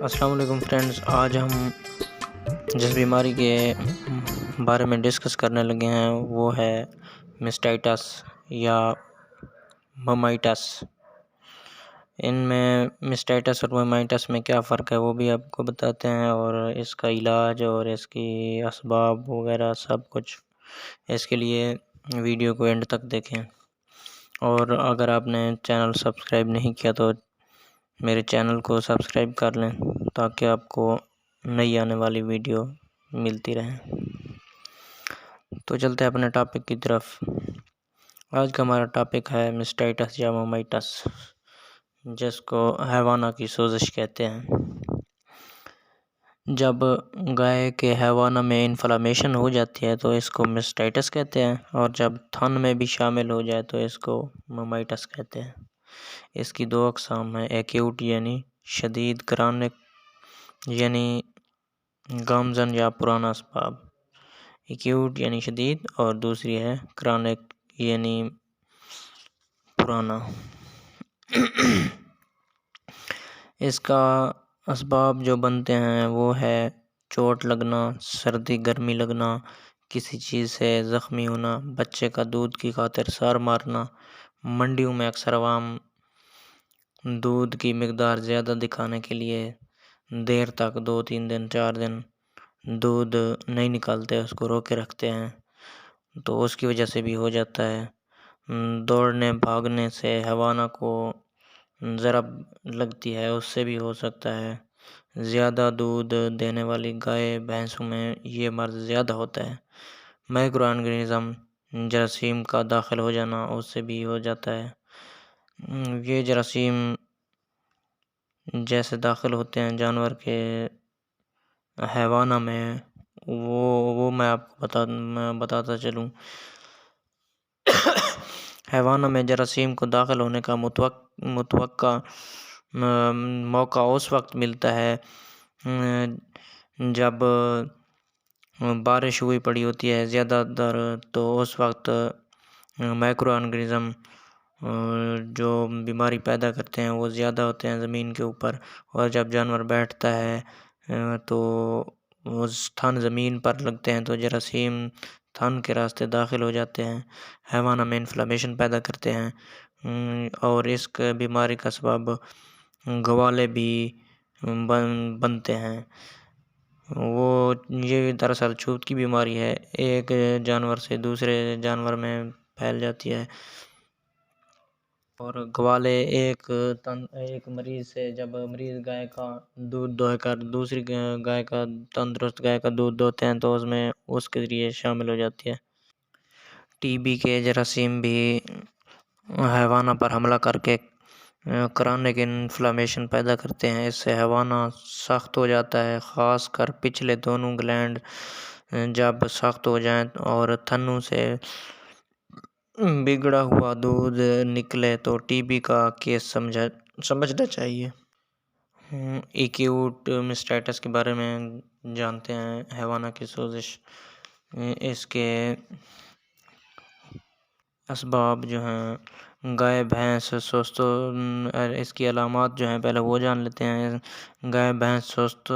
السلام علیکم فرینڈز، آج ہم جس بیماری کے بارے میں ڈسکس کرنے لگے ہیں وہ ہے مسٹائٹس یا ممائٹس۔ ان میں مسٹائٹس اور ممائٹس میں کیا فرق ہے وہ بھی آپ کو بتاتے ہیں، اور اس کا علاج اور اس کی اسباب وغیرہ سب کچھ۔ اس کے لیے ویڈیو کو اینڈ تک دیکھیں، اور اگر آپ نے چینل سبسکرائب نہیں کیا تو میرے چینل کو سبسکرائب کر لیں تاکہ آپ کو نئی آنے والی ویڈیو ملتی رہیں۔ تو چلتے ہیں اپنے ٹاپک کی طرف۔ آج کا ہمارا ٹاپک ہے مسٹائٹس یا ممائٹس، جس کو حیوانہ کی سوزش کہتے ہیں۔ جب گائے کے حیوانہ میں انفلاممیشن ہو جاتی ہے تو اس کو مسٹائٹس کہتے ہیں، اور جب تھن میں بھی شامل ہو جائے تو اس کو ممائٹس کہتے ہیں۔ اس کی دو اقسام ہیں، ایکیوٹ یعنی شدید، کرونک یعنی گامزن یا پرانا اسباب۔ ایکیوٹ یعنی شدید اور دوسری ہے کرونک یعنی پرانا۔ اس کا اسباب جو بنتے ہیں وہ ہے چوٹ لگنا، سردی گرمی لگنا، کسی چیز سے زخمی ہونا، بچے کا دودھ کی خاطر سار مارنا۔ منڈیوں میں اکثر عوام دودھ کی مقدار زیادہ دکھانے کے لیے دیر تک 2-3 دن 4 دن دودھ نہیں نکالتے، اس کو روکے رکھتے ہیں، تو اس کی وجہ سے بھی ہو جاتا ہے۔ دوڑنے بھاگنے سے حیوانہ کو ضرب لگتی ہے، اس سے بھی ہو سکتا ہے۔ زیادہ دودھ دینے والی گائے بھینسوں میں یہ مرض زیادہ ہوتا ہے۔ مائکرو آرگینزم جراثیم کا داخل ہو جانا، اس سے بھی ہو جاتا ہے۔ یہ جراثیم جیسے داخل ہوتے ہیں جانور کے حیوانہ میں، وہ میں آپ کو بتاتا چلوں۔ حیوانہ میں جراثیم کو داخل ہونے کا متوقع موقع اس وقت ملتا ہے جب بارش ہوئی پڑی ہوتی ہے زیادہ تر، تو اس وقت مائکرو آرگینزم جو بیماری پیدا کرتے ہیں وہ زیادہ ہوتے ہیں زمین کے اوپر، اور جب جانور بیٹھتا ہے تو اس تھن زمین پر لگتے ہیں تو جراثیم تھن کے راستے داخل ہو جاتے ہیں، حیوانہ میں انفلاممیشن پیدا کرتے ہیں، اور اس بیماری کا سبب گوالے بھی بنتے ہیں۔ یہ دراصل چھوت کی بیماری ہے، ایک جانور سے دوسرے جانور میں پھیل جاتی ہے، اور گوالے ایک مریض سے، جب مریض گائے کا دودھ دوہے کر دوسری گائے کا تندرست گائے کا دودھ دوہتے ہیں تو اس میں اس کے ذریعے شامل ہو جاتی ہے۔ ٹی بی کے جراثیم بھی حیوانہ پر حملہ کر کے کرونک انفلاممیشن پیدا کرتے ہیں، اس سے حیوانہ سخت ہو جاتا ہے، خاص کر پچھلے دونوں گلینڈ جب سخت ہو جائیں اور تھنوں سے بگڑا ہوا دودھ نکلے تو ٹی بی کا کیس سمجھنا چاہیے۔ ایکیوٹ مسٹائٹس کے بارے میں جانتے ہیں، حیوانہ کی سوزش۔ اس کے اسباب جو ہیں، گائے بھینس سست، اس کی علامات جو ہیں پہلے وہ جان لیتے ہیں۔ گائے بھینس سست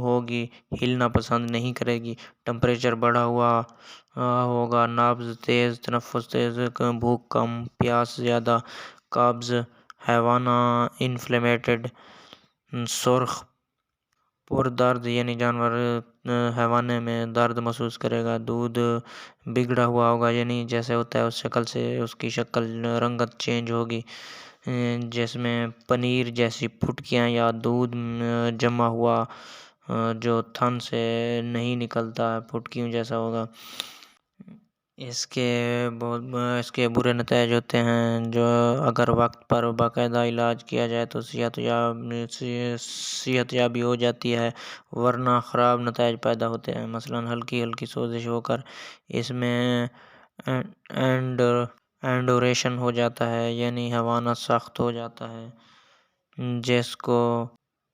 ہوگی، ہلنا پسند نہیں کرے گی، ٹمپریچر بڑھا ہوا ہوگا، نبض تیز، تنفس تیز، بھوک کم، پیاس زیادہ، قبض، حیوانہ انفلیمیٹڈ، سرخ، پر درد یعنی جانور حیوانے میں درد محسوس کرے گا، دودھ بگڑا ہوا ہوگا، یعنی جیسے ہوتا ہے اس شکل سے اس کی شکل رنگت چینج ہوگی، جس میں پنیر جیسی پھٹکیاں یا دودھ جمع ہوا جو تھن سے نہیں نکلتا، پھٹکیوں جیسا ہوگا۔ اس کے برے نتائج ہوتے ہیں، جو اگر وقت پر باقاعدہ علاج کیا جائے تو صحت یابی ہو جاتی ہے، ورنہ خراب نتائج پیدا ہوتے ہیں، مثلا ہلکی سوزش ہو کر اس میں اینڈوریشن ہو جاتا ہے، یعنی حیوانہ سخت ہو جاتا ہے، جس کو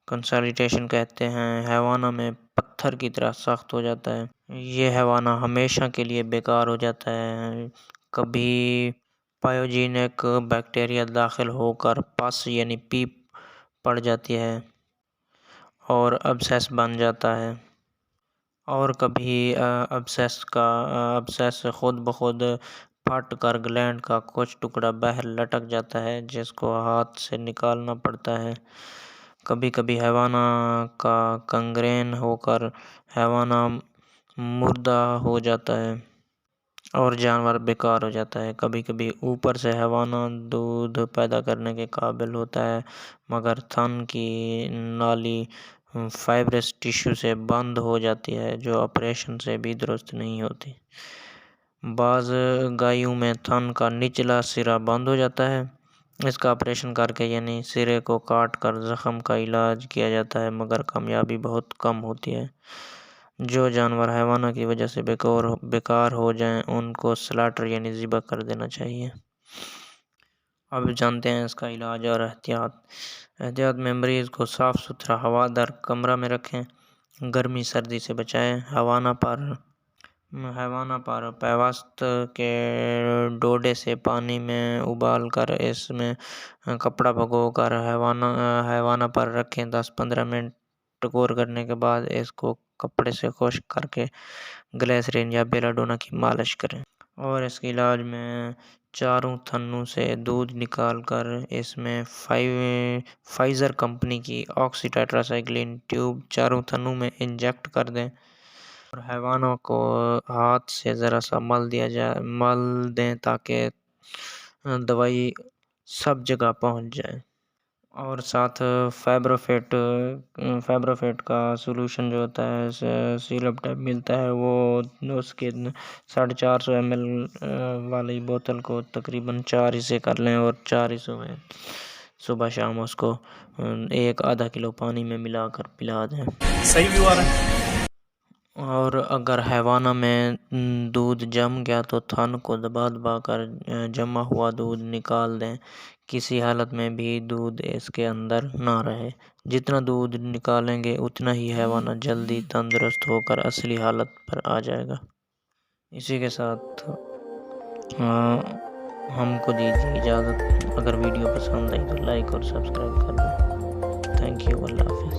کنسالیٹیشن کہتے ہیں، حیوانہ میں پتھر کی طرح سخت ہو جاتا ہے، یہ حیوانہ ہمیشہ کے لیے بیکار ہو جاتا ہے۔ کبھی پایوجینک بیکٹیریا داخل ہو کر پس یعنی پیپ پڑ جاتی ہے، اور ابسیس بن جاتا ہے، اور کبھی ابسیس خود بخود پھٹ کر گلینڈ کا کچھ ٹکڑا باہر لٹک جاتا ہے جس کو ہاتھ سے نکالنا پڑتا ہے۔ کبھی کبھی حیوانہ کا گنگرین ہو کر حیوانہ مردہ ہو جاتا ہے اور جانور بیکار ہو جاتا ہے۔ کبھی کبھی اوپر سے حیوانہ دودھ پیدا کرنے کے قابل ہوتا ہے مگر تھن کی نالی فائبرس ٹیشو سے بند ہو جاتی ہے جو آپریشن سے بھی درست نہیں ہوتی۔ بعض گایوں میں تھن کا نچلا سرا بند ہو جاتا ہے، اس کا آپریشن کر کے یعنی سرے کو کاٹ کر زخم کا علاج کیا جاتا ہے مگر کامیابی بہت کم ہوتی ہے۔ جو جانور حیوانہ کی وجہ سے بیکار ہو جائیں ان کو سلاٹر یعنی ذبح کر دینا چاہیے۔ اب جانتے ہیں اس کا علاج اور احتیاط میں مریض کو صاف ستھرا ہوادار کمرہ میں رکھیں، گرمی سردی سے بچائیں، حیوانہ پر پیوست کے ڈوڈے سے پانی میں ابال کر اس میں کپڑا بھگو کر حیوانہ پر رکھیں، 10-15 منٹ ٹکور کرنے کے بعد اس کو کپڑے سے خشک کر کے گلیسرین یا بیلاڈونا کی مالش کریں، اور اس کے علاج میں چاروں تھنوں سے دودھ نکال کر اس میں فائزر کمپنی کی آکسی ٹیٹراسائیکلین ٹیوب چاروں تھنوں میں انجیکٹ کر دیں اور حیوانوں کو ہاتھ سے ذرا سا مل دیں تاکہ دوائی سب جگہ پہنچ جائے، اور ساتھ فائبروفیٹ کا سولوشن جو ہوتا ہے سیرپ ٹائپ ملتا ہے وہ اس کے 450 ml والی بوتل کو تقریباً 4 حصے کر لیں اور 4 حصوں میں صبح شام اس کو 1-1/2 کلو پانی میں ملا کر پلا دیں۔ صحیح بھی ہوا رہا ہے۔ اور اگر حیوانہ میں دودھ جم گیا تو تھن کو دبا کر جمع ہوا دودھ نکال دیں، کسی حالت میں بھی دودھ اس کے اندر نہ رہے، جتنا دودھ نکالیں گے اتنا ہی حیوانہ جلدی تندرست ہو کر اصلی حالت پر آ جائے گا۔ اسی کے ساتھ ہم کو دیجیے اجازت، اگر ویڈیو پسند آئی تو لائک اور سبسکرائب کر دیں۔ تھینک یو، اللہ حافظ۔